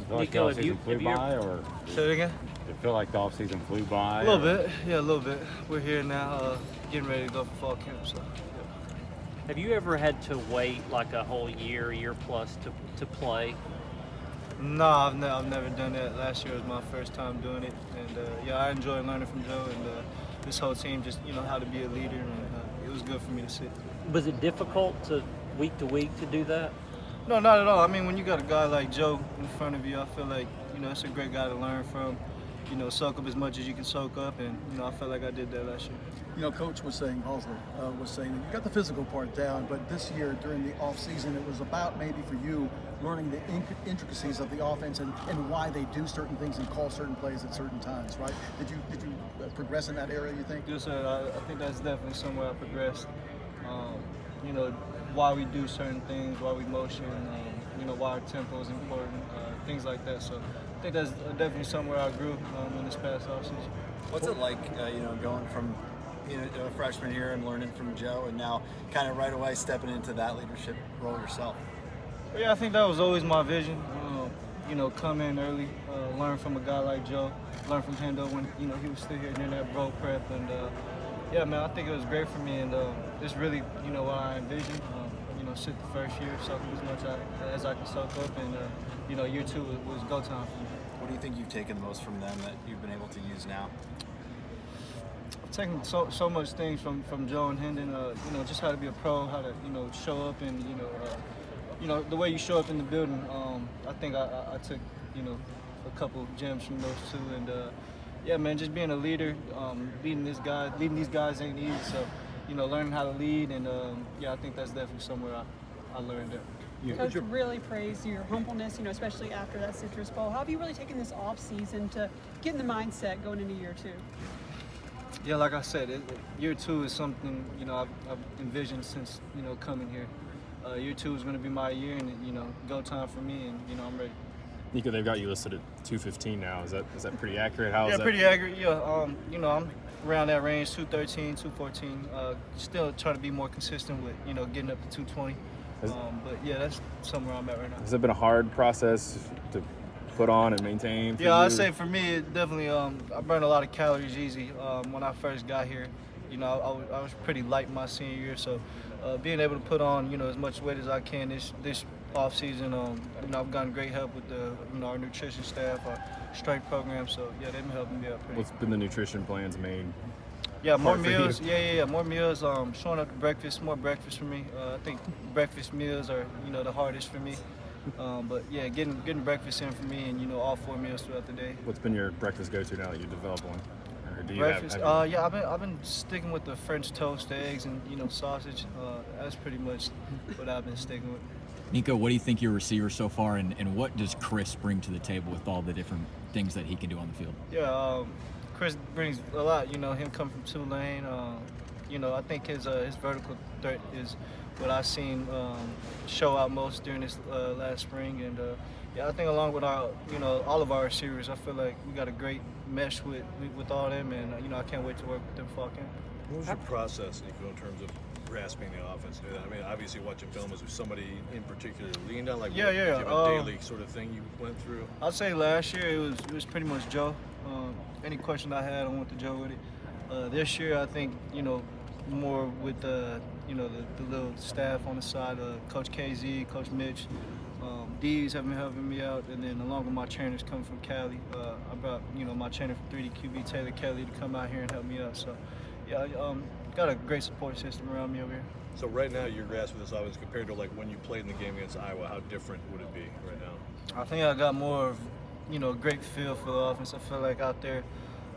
feel like the Nico, offseason flew by, or Say it again? did it feel like the offseason flew by? A little bit, yeah, a little bit. We're here now, getting ready to go for fall camp, so. Have you ever had to wait like a whole year plus to play? No, I've never done that. Last year was my first time doing it, and I enjoy learning from Joe and this whole team. Just how to be a leader, and it was good for me to see. Was it difficult to week to do that? No, not at all. I mean, when you got a guy like Joe in front of you, I feel like it's a great guy to learn from. Soak up as much as you can soak up, and I felt like I did that last year. Coach was saying, Halsley was saying that you got the physical part down, but this year during the off season, it was about maybe for you learning the intricacies of the offense and why they do certain things and call certain plays at certain times, right? Did you progress in that area, you think? Yes, sir. I think that's definitely somewhere I progressed. Why we do certain things, why we motion, why our tempo is important, things like that. So I think that's definitely somewhere I grew in this past offseason. What's it like, going from a freshman here and learning from Joe, and now kind of right away stepping into that leadership role yourself? Yeah, I think that was always my vision. Come in early, learn from a guy like Joe, learn from Hendo when he was still here during that bro prep, and yeah, man, I think it was great for me, and it's really what I envisioned. Sit the first year, soak up as much as I can soak up, and year two was go time for me. What do you think you've taken the most from them that you've been able to use now? I've taken so much things from Joe and Hendon. Just how to be a pro, how to show up, and the way you show up in the building. I think I took a couple gems from those two, and yeah, man, just being a leader, leading these guys ain't easy. So learning how to lead, and yeah, I think that's definitely somewhere I learned that. Coach really praised your humbleness, especially after that Citrus Bowl. How have you really taken this off season to get in the mindset going into year two? Yeah, like I said, year two is something I've envisioned since coming here. Year two is going to be my year, and go time for me, and I'm ready. Nico, they've got you listed at 215 now. Is that pretty accurate? Yeah, pretty accurate. Yeah, I'm around that range, 213, 214. Still trying to be more consistent with getting up to 220. But yeah, that's somewhere I'm at right now. Has it been a hard process to put on and maintain? Yeah, I'd say for me, it definitely. I burned a lot of calories easy when I first got here. I was pretty light my senior year, so being able to put on as much weight as I can this off season. I've gotten great help with our nutrition staff, our strength program. So yeah, they've been helping me out pretty. What's been the nutrition plan's main? Yeah, more meals. Yeah, more meals. Showing up to breakfast, more breakfast for me. I think breakfast meals are the hardest for me. But yeah, getting breakfast in for me, and all 4 meals throughout the day. What's been your breakfast go-to now that you developed one? Or do you breakfast? Yeah, I've been sticking with the French toast, eggs, and sausage. That's pretty much what I've been sticking with. Nico, what do you think your receiver so far, and what does Chris bring to the table with all the different things that he can do on the field? Yeah, Chris brings a lot. Him coming from Tulane. I think his vertical threat is what I've seen show out most during this last spring, and yeah, I think along with our all of our receivers, I feel like we got a great mesh with all them, and I can't wait to work with them fall camp. What was your process, Nico, in terms of grasping the offense? I mean, obviously watching film, is there somebody in particular leaned on? Like, yeah. Do you have a daily sort of thing you went through? I'd say last year it was pretty much Joe. Any question I had, I went to Joe with it. This year, I think more with the little staff on the side, Coach KZ, Coach Mitch. D's have been helping me out, and then along with my trainers coming from Cali, I brought my trainer from 3D QB, Taylor Kelly, to come out here and help me out. So yeah, got a great support system around me over here. So right now, your grasp of this offense compared to like when you played in the game against Iowa, how different would it be right now? I think I got more of a great feel for the offense. I feel like out there,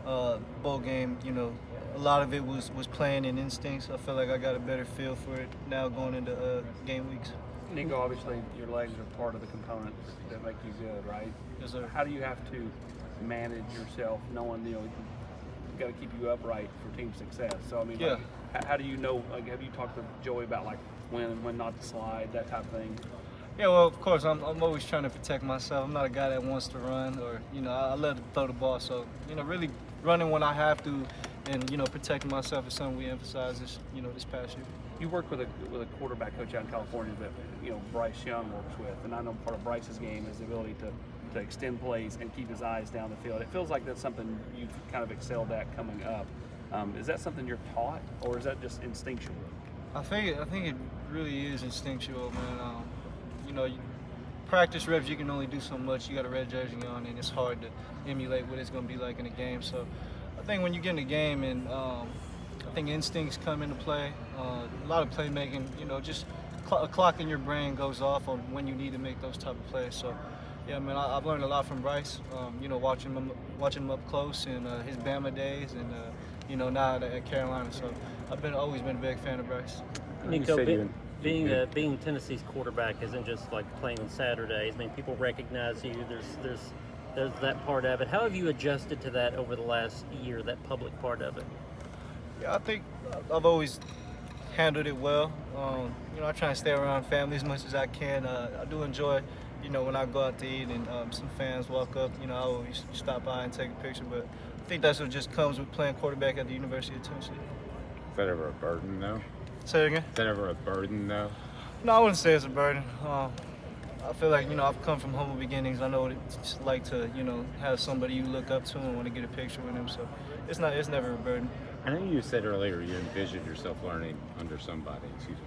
bowl game, a lot of it was playing in instincts. I feel like I got a better feel for it now going into game weeks. Nico, obviously your legs are part of the components that make you good, right? Yes, sir. How do you have to manage yourself knowing, you've got to keep you upright for team success? So, I mean, yeah. Like, how do you know, like, have you talked to Joey about, like, when not to slide, that type of thing? Yeah, well, of course, I'm always trying to protect myself. I'm not a guy that wants to run or, I love to throw the ball. So, really running when I have to and, protecting myself is something we emphasize this past year. You work with a quarterback coach out in California that Bryce Young works with, and I know part of Bryce's game is the ability to to extend plays and keep his eyes down the field. It feels like that's something you've kind of excelled at coming up. Is that something you're taught, or is that just instinctual? I think it really is instinctual, man. You know, practice reps, you can only do so much. You got a red jersey on, and it's hard to emulate what it's going to be like in a game. So I think when you get in the game, and I think instincts come into play. A lot of playmaking, you know, just a clock in your brain goes off on when you need to make those type of plays. So yeah, man, I've learned a lot from Bryce. You know, watching him up close in his Bama days, and you know, now at Carolina. So I've always been a big fan of Bryce. Nico, being Tennessee's quarterback isn't just like playing on Saturdays. I mean, people recognize you. There's that part of it. How have you adjusted to that over the last year, that public part of it? Yeah, I think I've always handled it well. You know, I try and stay around family as much as I can. I do enjoy, you know, when I go out to eat and some fans walk up, you know, I always stop by and take a picture. But I think that's what just comes with playing quarterback at the University of Tennessee. Is that ever a burden, though? Say it again? Is that ever a burden, though? No, I wouldn't say it's a burden. I feel like, you know, I've come from humble beginnings. I know what it's like to, you know, have somebody you look up to and want to get a picture with them. So it's never a burden. I know you said earlier you envisioned yourself learning under somebody, excuse me.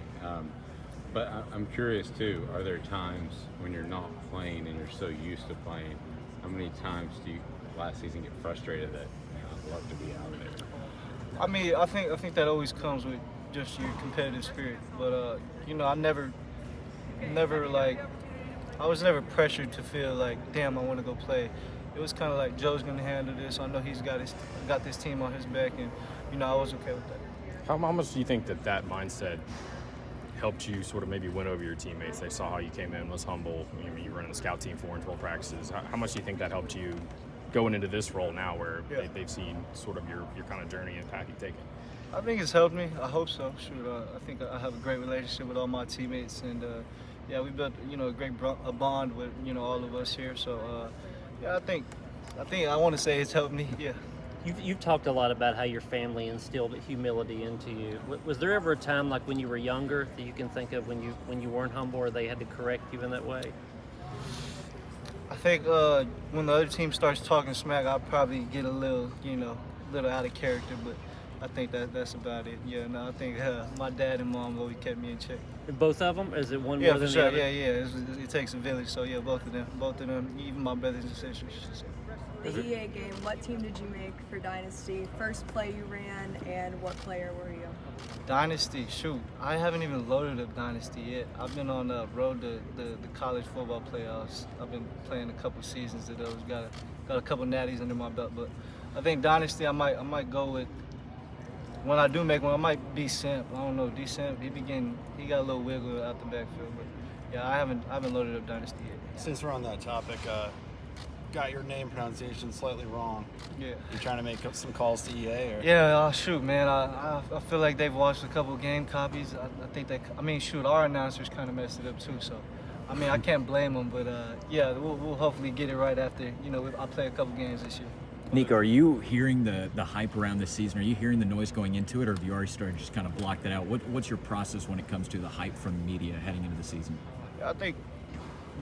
But I'm curious, too, are there times when you're not playing and you're so used to playing, how many times do you last season get frustrated that I'd love to be out there? I mean, I think that always comes with just your competitive spirit. But, you know, I was never pressured to feel like, damn, I want to go play. It was kind of like, Joe's going to handle this. I know he's got this team on his back, and, you know, I was okay with that. How much do you think that mindset helped you sort of maybe win over your teammates? They saw how you came in, was humble. You were running the scout team 4 and 12 practices. How much do you think that helped you going into this role now where they've seen sort of your kind of journey and path you've taken? I think it's helped me. I hope so. Shoot, I think I have a great relationship with all my teammates, and yeah, we built, you know, a bond with, you know, all of us here. So yeah, I think I want to say it's helped me. Yeah. You've talked a lot about how your family instilled humility into you. Was there ever a time, like when you were younger, that you can think of when you weren't humble, or they had to correct you in that way? I think when the other team starts talking smack, I'll probably get a little out of character, but I think that's about it. Yeah, no, I think my dad and mom always kept me in check. Both of them? Is it one more than for the sure. other? Yeah. It takes a village. So yeah, both of them, even my brothers and sisters. The EA game, what team did you make for Dynasty? First play you ran, and what player were you? Dynasty, shoot, I haven't even loaded up Dynasty yet. I've been on the road to the college football playoffs. I've been playing a couple seasons of those. Got a couple natties under my belt, but I think Dynasty, I might go with. When I do make one, I might be Simp. I don't know, D-Simp, he got a little wiggle out the backfield, but yeah, I haven't loaded up Dynasty yet. Since we're on that topic, got your name pronunciation slightly wrong. Yeah. You trying to make some calls to EA? Or? Yeah, shoot, man. I feel like they've watched a couple game copies. I think our announcers kind of messed it up too. So, I mean, I can't blame them, but yeah, we'll hopefully get it right after. You know, I play a couple games this year. Nico, are you hearing the hype around this season? Are you hearing the noise going into it, or have you already started to just kind of block that out? What's your process when it comes to the hype from the media heading into the season? Yeah, I think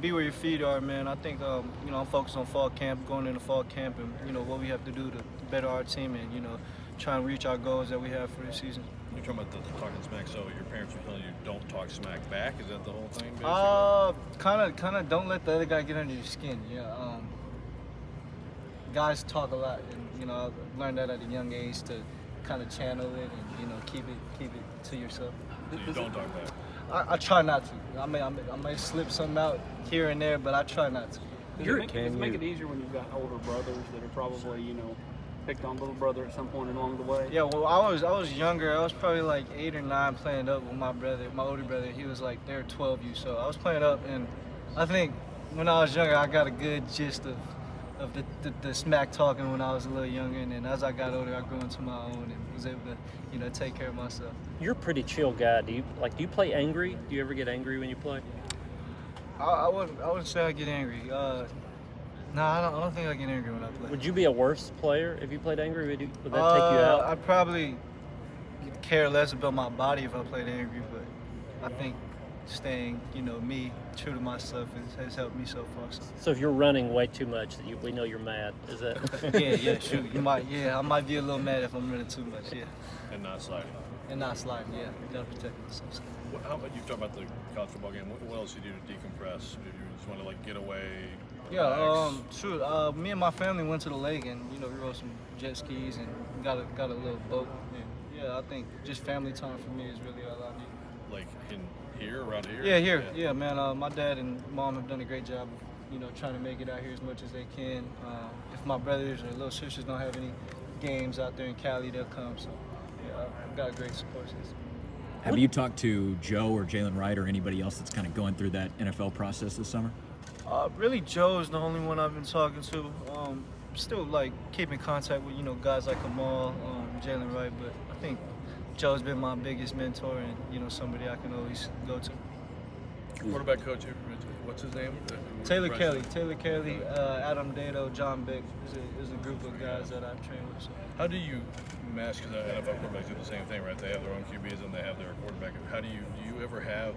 be where your feet are, man. I think you know, I'm focused on fall camp, going into fall camp, and you know what we have to do to better our team, and you know, try and reach our goals that we have for this season. You're talking about the talking smack. So your parents were telling you don't talk smack back. Is that the whole thing? Basically? Kind of don't let the other guy get under your skin. Yeah. Guys talk a lot, and you know, I learned that at a young age to kind of channel it and you know keep it to yourself. So you don't talk back. I try not to. I may slip something out here and there, but I try not to. Does it make it easier when you've got older brothers that are probably, you know, picked on little brother at some point along the way? Yeah, well, I was younger. I was probably like 8 or 9 playing up with my brother, my older brother. He was like, there 12 you, so I was playing up, and I think when I was younger, I got a good gist of the smack talking when I was a little younger, and then as I got older, I grew into my own and was able to, you know, take care of myself. You're a pretty chill guy. Do you play angry? Do you ever get angry when you play? I wouldn't say I get angry. No, I don't think I get angry when I play. Would you be a worse player if you played angry? Would that take you out? I'd probably care less about my body if I played angry, but I think staying, me, true to myself has helped me so far. So if you're running way too much, we know you're mad. Is that? Yeah, shoot, I might be a little mad if I'm running too much, yeah. And not sliding. And not sliding, yeah. Gotta protect myself. How about you talk about the college football game? What else do you do to decompress? Do you just want to get away? Yeah, shoot. Me and my family went to the lake and we rode some jet skis and got a little boat. And yeah, I think just family time for me is really all I need. Like around here? Yeah, here. Yeah, man. My dad and mom have done a great job of trying to make it out here as much as they can. If my brothers or little sisters don't have any games out there in Cali, they'll come. So yeah, I've got a great support system. Have you talked to Joe or Jalen Wright or anybody else that's kind of going through that NFL process this summer? Really, Joe is the only one I've been talking to. Still, keep in contact with, guys like Kamal, Jalen Wright, but I think Joe's been my biggest mentor and, somebody I can always go to. Quarterback coach, what's his name? Taylor Kelly, Adam Dado, John Bick is a group of guys that I've trained with. So. How do you mesh, because NFL quarterbacks do the same thing, right? They have their own QBs and they have their quarterback. Do you ever have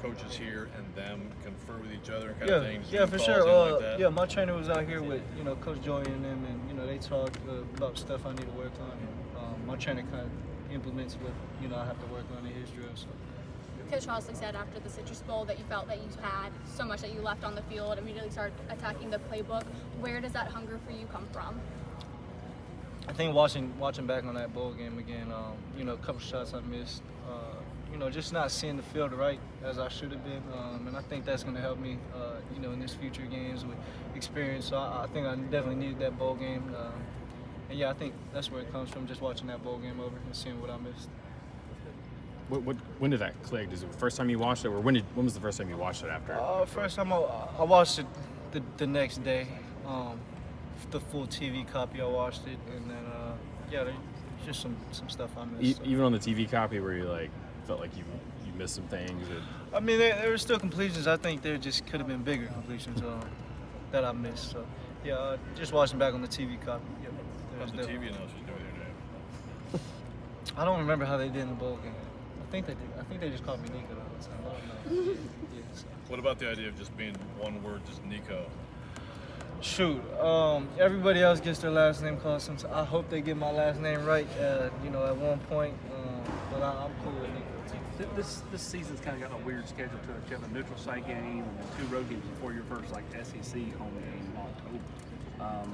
coaches here and them confer with each other and kind of things? Yeah, for sure. Like that? Yeah, my trainer was out here with Coach Joey and them, and they talked about stuff I need to work on. And, my trainer kind of implements what I have to work on in his drill. So. Coach Hosley said after the Citrus Bowl that you felt that you had so much that you left on the field, immediately started attacking the playbook. Where does that hunger for you come from? I think watching back on that bowl game again, a couple shots I missed. Just not seeing the field right as I should have been, and I think that's going to help me, in this future games with experience. So I think I definitely needed that bowl game, and yeah, I think that's where it comes from. Just watching that bowl game over and seeing what I missed. When did that click? Is it the first time you watched it, or when was the first time you watched it after? First time I watched it the next day. The full TV copy, I watched it, and then there's just some stuff I missed. Even on the TV copy, where you felt like you missed some things. I mean, there were still completions. I think there just could have been bigger completions that I missed. So yeah, just watching back on the TV copy. Yeah, how's the TV announcers doing their day? I don't remember how they did in the bowl game. I think they did. I think they just called me Nico the whole time. I don't know. So. What about the idea of just being one word, just Nico? Shoot, everybody else gets their last name called sometimes. I hope they get my last name right, at one point, but I'm cool with Nico. This season's kind of got a weird schedule to it. You have a neutral site game and then 2 road games before your first SEC home game in October.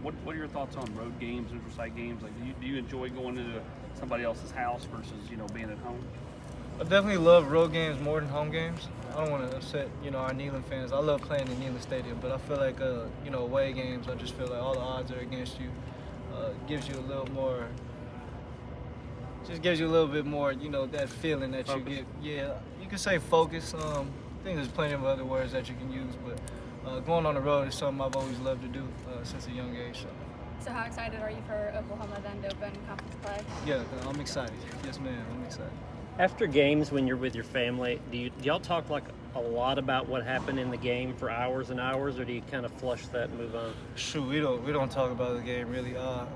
What are your thoughts on road games, neutral site games? Do you enjoy going into somebody else's house versus being at home? I definitely love road games more than home games. I don't want to upset, our Neyland fans. I love playing in Neyland Stadium, but I feel like, away games, I just feel like all the odds are against you. Gives you a little more, just gives you a little bit more, that feeling that focus. You get. Yeah, you can say focus. I think there's plenty of other words that you can use, but going on the road is something I've always loved to do since a young age. So how excited are you for Oklahoma then to open conference play? Yeah, I'm excited. Yes, ma'am, I'm excited. After games, when you're with your family, do y'all talk a lot about what happened in the game for hours and hours, or do you kind of flush that and move on? Shoot, we don't talk about the game really.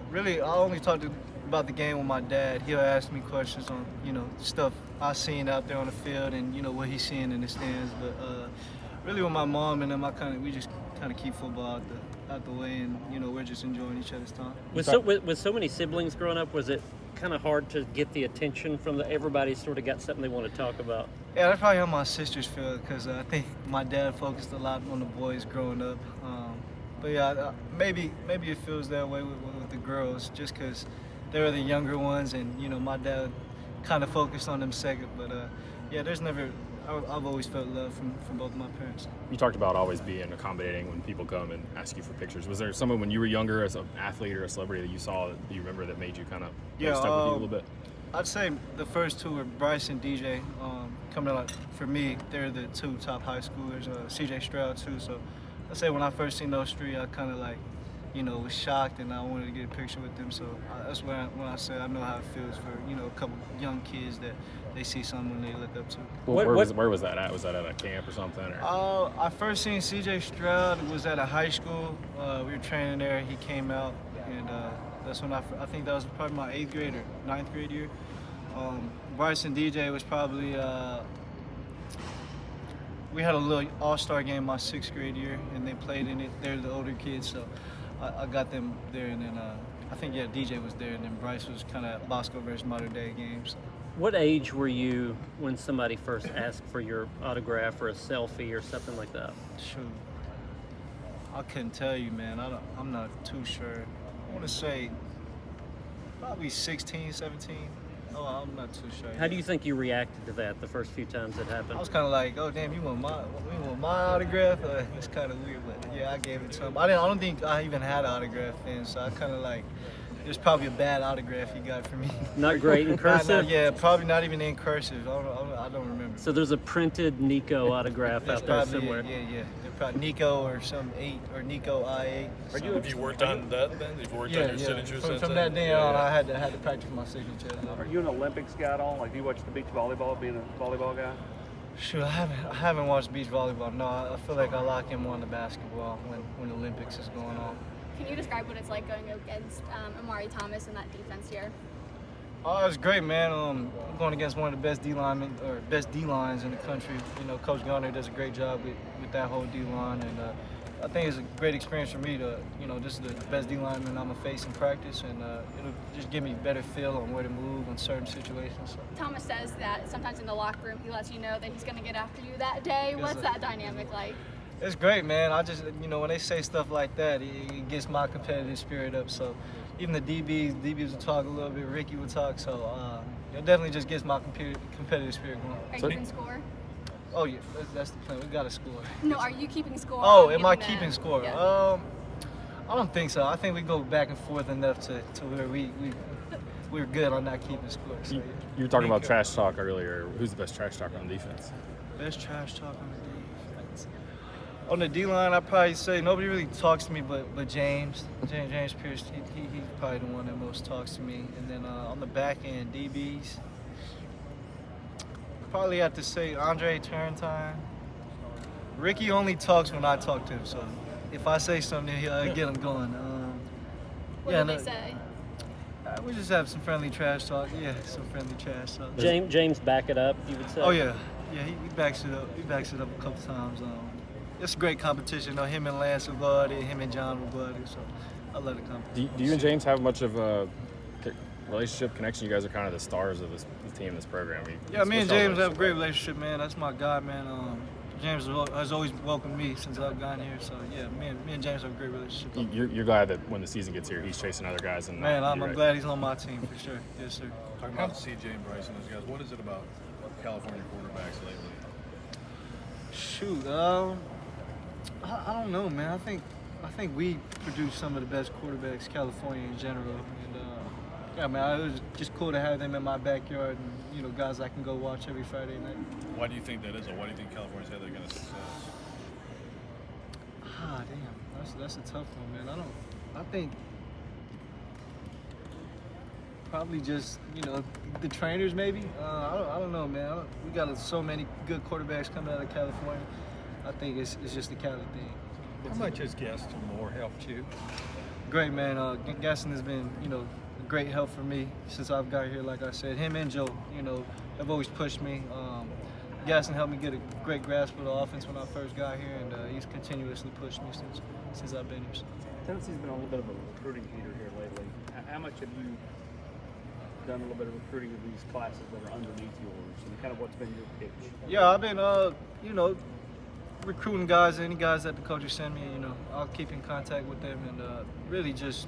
Really, I only talk about the game with my dad. He'll ask me questions on stuff I seen out there on the field and what he's seeing in the stands. But really, with my mom and them, we just kind of keep football out the way, and we're just enjoying each other's time. With so many siblings growing up, was it kind of hard to get the attention from everybody sort of got something they want to talk about? Yeah, that's probably how my sisters feel, because I think my dad focused a lot on the boys growing up. But yeah, maybe it feels that way with the girls, just because they were the younger ones, and my dad kind of focused on them second. But yeah, I've always felt love from both my parents. You talked about always being accommodating when people come and ask you for pictures. Was there someone when you were younger as an athlete or a celebrity that you saw that you remember that made you kind of stuck with you a little bit? I'd say the first 2 were Bryce and DJ. Coming out for me, they're the 2 top high schoolers. CJ Stroud too. So I'd say when I first seen those 3, I kind of was shocked, and I wanted to get a picture with them. So that's when I say I know how it feels for a couple young kids that they see someone they look up to. Where was that at? Was that at a camp or something? Or? I first seen CJ Stroud was at a high school. We were training there. He came out, and that's when I think that was probably my 8th grade or 9th grade year. Bryce and DJ was probably we had a little all-star game my 6th grade year, and they played in it. They're the older kids, so I got them there, and then I think DJ was there, and then Bryce was kind of Bosco versus Modern Day games. What age were you when somebody first asked for your autograph or a selfie or something like that? Shoot, I couldn't tell you, man. I'm not too sure. I want to say probably 16, 17. Oh, I'm not too sure. How do you think you reacted to that the first few times it happened? I was kind of like, oh damn, you want my autograph? It's kind of weird, but yeah, I gave it to him. I don't think I even had an autograph then, so I kind of like, it was probably a bad autograph he got for me. Not great in cursive? Yeah, probably not even in cursive. I don't remember. So there's a printed Nico autograph out there somewhere. Yeah. They're probably Nico or some 8 or Nico I8. Have you worked on that then? Have you worked on your signature since From that day on, I had to practice my signature. Are you an Olympics guy at all? Like, do you watch the beach volleyball, being a volleyball guy? Shoot, I haven't watched beach volleyball. No, I feel like I lock in more on the basketball when the Olympics is going on. Can you describe what it's like going against Amari Thomas and that defense here? Oh, it's great, man. I'm going against one of the best D-lines in the country. You know, Coach Garner does a great job with that whole D-line, and I think it's a great experience for me to, this is the best D-lineman I'm going to face in practice, and it'll just give me a better feel on where to move in certain situations. So. Thomas says that sometimes in the locker room he lets you know that he's going to get after you that day. What's that dynamic like? It's great, man. I just, when they say stuff like that, it gets my competitive spirit up. So even the DBs will talk a little bit, Ricky will talk. So it definitely just gets my competitive spirit going. Are you keeping score? Oh yeah, that's the plan. We got to score. No, are you keeping score? Oh, am I keeping score? Yeah. I don't think so. I think we go back and forth enough to where we're good on not keeping score. So, you were talking about trash talk earlier. Who's the best trash talker on defense? Best trash talk on the defense. On the D-line, I'd probably say nobody really talks to me but James Pierce. He's probably the one that most talks to me. And then on the back end, DBs, probably have to say Andre Turrentine. Ricky only talks when I talk to him, so if I say something, he'll get him going. What do they say? We just have some friendly trash talk. Yeah, some friendly trash talk. James back it up, you would say? Oh yeah, he backs it up. He backs it up a couple times. It's a great competition. Him and Lance will go at it, him and John will go at it, so I love the competition. Do you and James have much of a relationship connection? You guys are kind of the stars of this team, this program. Yeah, me and James have a great relationship, man. That's my guy, man. James has always welcomed me since I've gotten here, so yeah, me and James have a great relationship. You're glad that when the season gets here, he's chasing other guys. And man, I'm glad he's on my team for sure. Yes, sir. Talking about CJ and Bryce and those guys, what is it about California quarterbacks lately? Shoot, I don't know, man. I think we produce some of the best quarterbacks, California in general, and yeah, man, it was just cool to have them in my backyard, and guys I can go watch every Friday night. Why do you think that is, or why do you think California's had that kind of success? Damn, that's a tough one, man. I think probably just the trainers maybe. I don't know, man. We got so many good quarterbacks coming out of California. I think it's just the Cali thing. How much has Gaston Moore helped you? Great, man. Gaston has been, a great help for me since I've got here. Like I said, him and Joe, have always pushed me. Gaston helped me get a great grasp of the offense when I first got here, and he's continuously pushed me since I've been here. So. Tennessee's been a little bit of a recruiting heater here lately. How much have you done a little bit of recruiting of these classes that are underneath yours, and kind of what's been your pitch? Yeah, I've been, recruiting guys, any guys that the coaches send me, I'll keep in contact with them, and really just,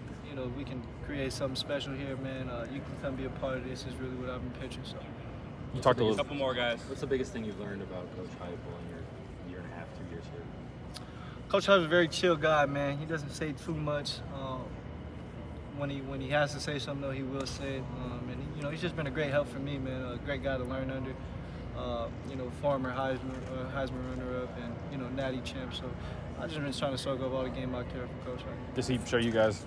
we can create something special here, man. You can come be a part of this is really what I've been pitching. So. You talked a couple more guys. What's the biggest thing you've learned about Coach Heupel in your year and a half, 2 years here? Coach Heupel's a very chill guy, man. He doesn't say too much. When he has to say something, though, he will say it. And he's just been a great help for me, man. A great guy to learn under. Former Heisman runner-up and Natty champ. So I've just been trying to soak up all the game I care from Coach Heupel. Does he show you guys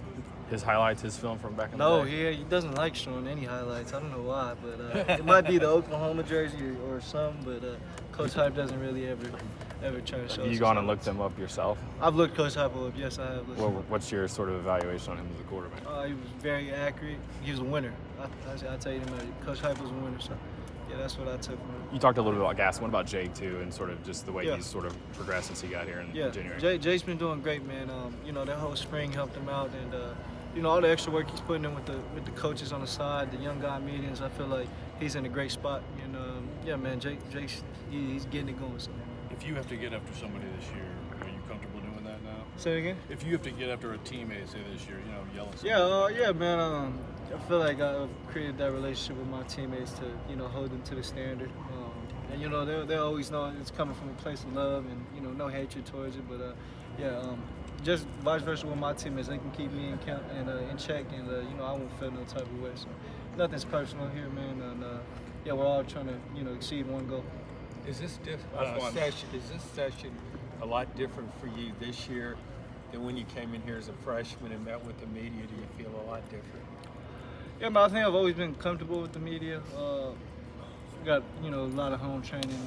his highlights, his film from back in the day? No, he doesn't like showing any highlights. I don't know why, but it might be the Oklahoma jersey or something. But Coach Heupel doesn't really ever try to show. Have you gone and looked them up yourself? I've looked Coach Heupel up. Yes, I have. What's your sort of evaluation on him as a quarterback? He was very accurate. He was a winner. I tell you, Coach Heupel was a winner. So that's what I took from it. You talked a little bit about Gas. What about Jay too, and sort of just the way Yeah. he's sort of progressed since he got here in Yeah, January? Jay's been doing great, man. You know, that whole spring helped him out, and you know, all the extra work he's putting in with the coaches on the side, the young guy meetings. I feel like he's in a great spot, and yeah, man, Jay's he's getting it going. So. If you have to get after somebody this year, are you comfortable doing that now? Say it again. If you have to get after a teammate, say this year, you know, yelling. Somebody Yeah, man. I feel like I've created that relationship with my teammates to, you know, hold them to the standard. And you know, they always know it's coming from a place of love and, you know, no hatred towards it. But just vice versa with my teammates, they can keep me in count and in check, and you know, I won't feel no type of way. So nothing's personal here, man. And yeah, we're all trying to, you know, exceed one goal. Is this session a lot different for you this year than when you came in here as a freshman and met with the media? Do you feel a lot different? Yeah, but I think I've always been comfortable with the media. Got, you know, a lot of home training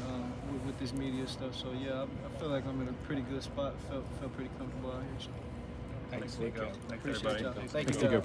with this media stuff. So yeah, I feel like I'm in a pretty good spot. Feel pretty comfortable out here. So. Thanks, Nico. Appreciate y'all. Thank you, Nico, guys. appreciate it.